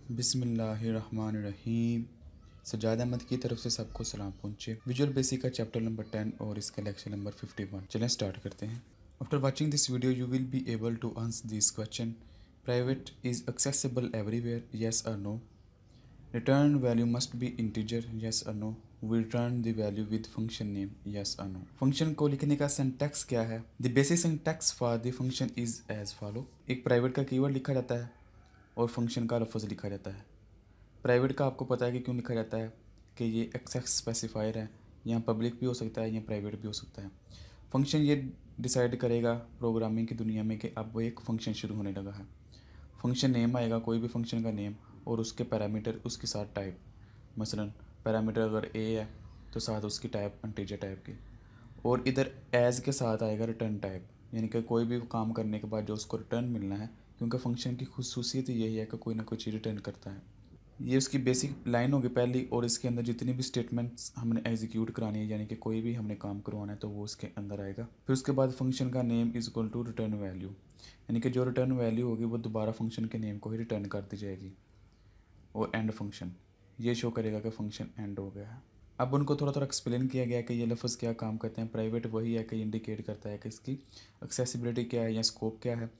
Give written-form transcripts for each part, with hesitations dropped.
बिस्मिल्लाहिर्रहमानिर्रहीम। सजाद अहमद की तरफ से सबको सलाम पहुँचे। विजुअल बेसिक का चैप्टर नंबर 10 और इसका लेक्चर नंबर 51। चलें स्टार्ट करते हैं। After watching this video you will be able to answer this question. Private is accessible everywhere, yes और no. Return value must be integer, yes और no. We return the value with function name, yes और no. Function को लिखने का syntax क्या है? The basic syntax for the function is as follow. एक private का कीवर्ड लिखा जाता है और फंक्शन का लफ्ज़ लिखा जाता है। प्राइवेट का आपको पता है कि क्यों लिखा जाता है कि ये एक्सेस स्पेसिफायर है, यहाँ पब्लिक भी हो सकता है, यहाँ प्राइवेट भी हो सकता है। फंक्शन ये डिसाइड करेगा प्रोग्रामिंग की दुनिया में कि अब वो एक फ़ंक्शन शुरू होने लगा है। फंक्शन नेम आएगा, कोई भी फंक्शन का नेम और उसके पैरामीटर, उसके साथ टाइप। मसलन पैरामीटर अगर ए है तो साथ उसकी टाइप इंटीजर टाइप की, और इधर एज के साथ आएगा रिटर्न टाइप, यानी कि कोई भी काम करने के बाद जो उसको रिटर्न मिलना है, क्योंकि फंक्शन की खुसूसियत यही है कि कोई ना कोई चीज़ रिटर्न करता है। ये उसकी बेसिक लाइन होगी पहली, और इसके अंदर जितनी भी स्टेटमेंट्स हमने एग्जीक्यूट करानी है, यानी कि कोई भी हमने काम करवाना है तो वो उसके अंदर आएगा। फिर उसके बाद फंक्शन का name is equal to return value, यानी कि जो रिटर्न वैल्यू होगी वो दोबारा फंक्शन के नेम को ही रिटर्न कर दी जाएगी। और एंड फंक्शन ये शो करेगा कि फंक्शन एंड हो गया है। अब उनको थोड़ा थोड़ा एक्सप्लेन किया गया कि ये लफ्ज़ क्या काम करते हैं। प्राइवेट वही है कि इंडिकेट करता है कि इसकी एक्सेसिबिलिटी क्या है या स्कोप क्या है।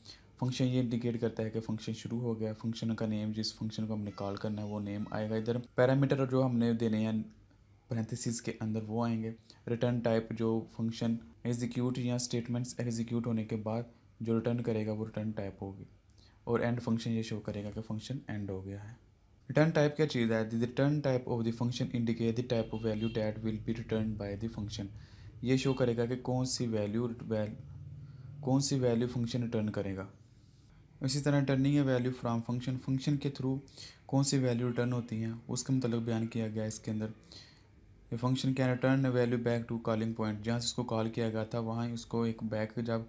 फंक्शन ये इंडिकेट करता है कि फंक्शन शुरू हो गया। फंक्शन का नेम, जिस फंक्शन को हमने कॉल करना है वो नेम आएगा इधर। पैरामीटर जो हमने देने हैं पैरेंथेसिस के अंदर वो आएंगे। रिटर्न टाइप जो फंक्शन एग्जीक्यूट या स्टेटमेंट्स एग्जीक्यूट होने के बाद जो रिटर्न करेगा वो रिटर्न टाइप होगी। और एंड फंक्शन ये शो करेगा कि फंक्शन एंड हो गया है। रिटर्न टाइप क्या चीज़ है? The return type of the function indicate the type of value that will be return by the function. ये शो करेगा कि कौन सी वैल्यू फंक्शन रिटर्न करेगा। इसी तरह returning A value from function के थ्रू कौन सी वैल्यू रिटर्न होती हैं उसका मतलब बयान किया गया इसके अंदर। ये function can return a value back to calling point, जहाँ से उसको कॉल किया गया था वहाँ उसको एक बैक, जब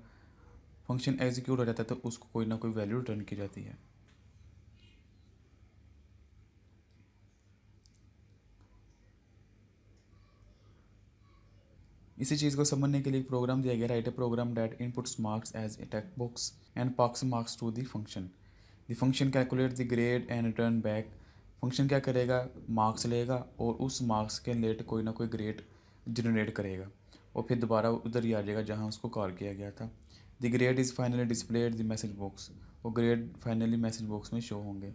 फंक्शन एग्जीक्यूट हो जाता है तो उसको कोई ना कोई वैल्यू रिटर्न की जाती है। इसी चीज़ को समझने के लिए एक प्रोग्राम दिया गया। Write a program that inputs marks as a text box and pass marks to the function. The function calculate the grade and return back. Function क्या करेगा? मार्क्स लेगा और उस मार्क्स के रिलेटेड कोई ना कोई ग्रेड जनरेट करेगा और फिर दोबारा उधर ही आ जाएगा जहाँ उसको कॉल किया गया था। The grade is finally displayed the message box. वो ग्रेड फाइनली मैसेज बॉक्स में शो होंगे।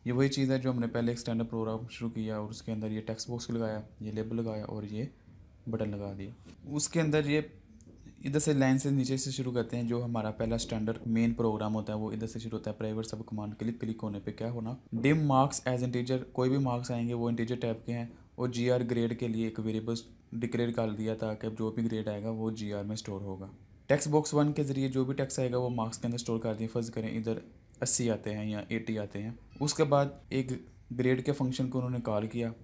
ये वही चीज़ है जो हमने पहले एक स्टैंडर्ड प्रोग्राम शुरू किया और उसके अंदर ये टेक्स्ट बॉक्स लगाया, ये लेबल लगाया और ये बटन लगा दिया। उसके अंदर ये इधर से लाइन से नीचे से शुरू करते हैं। जो हमारा पहला स्टैंडर्ड मेन प्रोग्राम होता है वो इधर से शुरू होता है। प्राइवेट सब कमांड क्लिक होने पे क्या होना, डिम मार्क्स एज इंटीजर, कोई भी मार्क्स आएंगे वो इंटीजर टाइप के हैं। और GR ग्रेड के लिए एक वेरिएबल डिक्लेयर कर दिया था कि जो भी ग्रेड आएगा वो GR में स्टोर होगा। टेक्स्ट बॉक्स 1 के ज़रिए जो भी टेक्स्ट आएगा वो मार्क्स के अंदर स्टोर कर दिए। फर्ज करें इधर 80 आते हैं या 80 आते हैं। उसके बाद एक ग्रेड के फंक्शन को उन्होंने कॉल किया।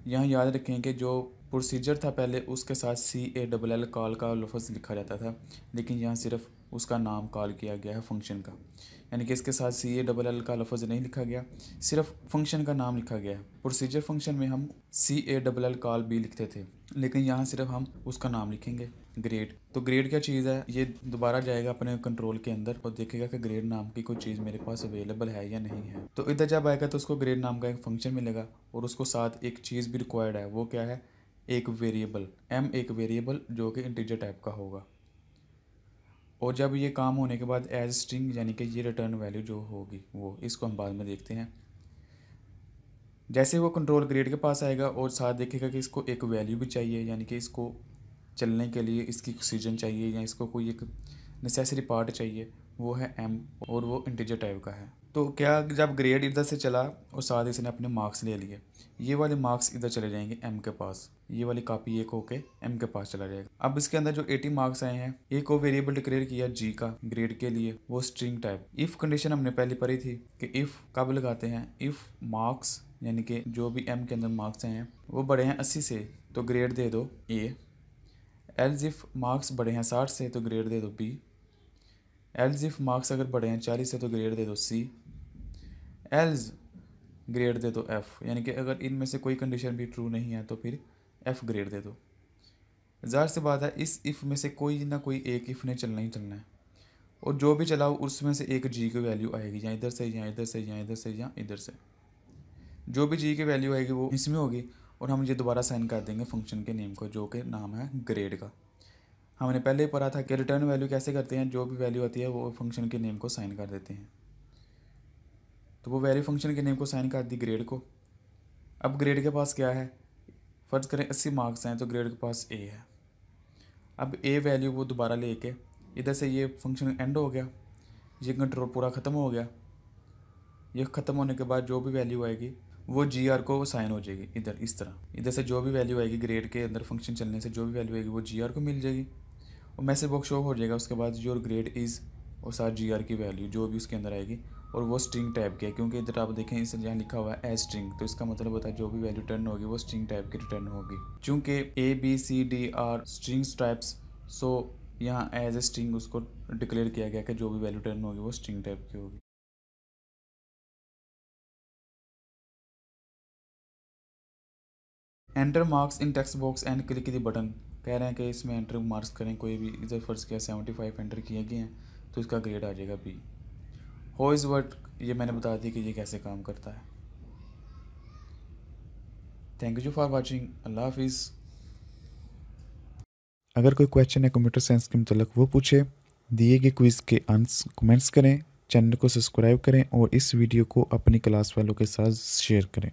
यहाँ याद रखें कि जो प्रोसीजर था पहले उसके साथ CALL कॉल का लफ्ज़ लिखा जाता था, लेकिन यहाँ सिर्फ उसका नाम कॉल किया गया है फंक्शन का, यानी कि इसके साथ CALL का लफ्ज़ नहीं लिखा गया, सिर्फ फंक्शन का नाम लिखा गया है। प्रोसीजर फंक्शन में हम CALL कॉल भी लिखते थे, लेकिन यहाँ सिर्फ हम उसका नाम लिखेंगे ग्रेड। तो ग्रेड क्या चीज़ है? ये दोबारा जाएगा अपने कंट्रोल के अंदर और देखेगा कि ग्रेड नाम की कोई चीज़ मेरे पास अवेलेबल है या नहीं है। तो इधर जब आएगा तो उसको ग्रेड नाम का एक फंक्शन मिलेगा और उसको साथ एक चीज़ भी रिक्वायर्ड है। वो क्या है? एक वेरिएबल m, एक वेरिएबल जो कि इंटीजर टाइप का होगा। और जब ये काम होने के बाद एज स्ट्रिंग, यानी कि ये रिटर्न वैल्यू जो होगी वो, इसको हम बाद में देखते हैं। जैसे वो कंट्रोल ग्रेड के पास आएगा और साथ देखेगा कि इसको एक वैल्यू भी चाहिए, यानी कि इसको चलने के लिए इसकी ऑक्सीजन चाहिए या इसको कोई एक नेसेसरी पार्ट चाहिए, वो है m और वो इंटीजर टाइप का है। तो क्या जब ग्रेड इधर से चला और साथ इसने अपने मार्क्स ले लिए, ये वाले मार्क्स इधर चले जाएंगे m के पास, ये वाली कॉपी एक होके m के पास चला जाएगा। अब इसके अंदर जो 80 मार्क्स आए हैं, एक को वेरिएबल डिक्लेयर किया g का ग्रेड के लिए, वो स्ट्रिंग टाइप। इफ़ कंडीशन हमने पहले पढ़ी थी कि इफ़ कब लगाते हैं, इफ़ मार्क्स यानी कि जो भी m के अंदर मार्क्स आए हैं वो बड़े हैं 80 से तो ग्रेड दे दो A। एल्स इफ मार्क्स बड़े हैं 60 से तो ग्रेड दे दो B। एल्स इफ मार्क्स अगर बड़े हैं 40 से तो ग्रेड दे दो C। एल्स ग्रेड दे दो F, यानी कि अगर इनमें से कोई कंडीशन भी ट्रू नहीं है तो फिर F ग्रेड दे दो। ज़ाहिर सी बात है इस इफ़ में से कोई ना कोई एक इफ़ ने चलना ही चलना है, और जो भी चलाओ उसमें से एक G की वैल्यू आएगी, या इधर से या इधर से या इधर से या इधर से। जो भी जी की वैल्यू आएगी वो इसमें होगी और हम ये दोबारा साइन कर देंगे फंक्शन के नेम को, जो कि नाम है ग्रेड का। हमने पहले ही पढ़ा था कि रिटर्न वैल्यू कैसे करते हैं, जो भी वैल्यू आती है वो फंक्शन के नेम को साइन कर देते हैं। तो वो वैल्यू फंक्शन के नेम को साइन कर दी ग्रेड को। अब ग्रेड के पास क्या है, फ़र्ज़ करें 80 मार्क्स हैं तो ग्रेड के पास ए है। अब ए वैल्यू वो दोबारा लेके इधर से ये फंक्शन एंड हो गया, ये कंट्रोल पूरा ख़त्म हो गया। ये ख़त्म होने के बाद जो भी वैल्यू आएगी वो जी आर को साइन हो जाएगी इधर, इस तरह इधर से जो भी वैल्यू आएगी ग्रेड के अंदर फंक्शन चलने से जो भी वैल्यू आएगी वो जी आर को मिल जाएगी और मैसेज बॉक्स शो हो जाएगा। उसके बाद योर ग्रेड इज़ और साथ जी आर की वैल्यू जो भी उसके अंदर आएगी, और वो स्ट्रिंग टाइप की है क्योंकि इधर आप देखें इस यहाँ लिखा हुआ है एज स्ट्रिंग, तो इसका मतलब होता है जो भी वैल्यू रिटर्न होगी वो स्ट्रिंग टाइप की रिटर्न होगी। चूँकि A B C D are strings types, so यहाँ एज ए स्ट्रिंग उसको डिक्लेयर किया गया कि जो भी वैल्यू रिटर्न होगी वो स्ट्रिंग टाइप की होगी। Enter marks in text box and click the button, कह रहे हैं कि इसमें एंटर मार्क्स करें कोई भी। इधर फर्स्ट किया 75 एंटर किए गए हैं तो इसका ग्रेड आ जाएगा बी। हो इज़ वर्ड, ये मैंने बता दी कि ये कैसे काम करता है। थैंक यू फॉर वाचिंग, अल्लाह हाफिज़। अगर कोई क्वेश्चन है कंप्यूटर साइंस के मतलब वो पूछे, दिए गए क्विज़ के आंसर कमेंट्स करें, चैनल को सब्सक्राइब करें और इस वीडियो को अपनी क्लास वालों के साथ शेयर करें।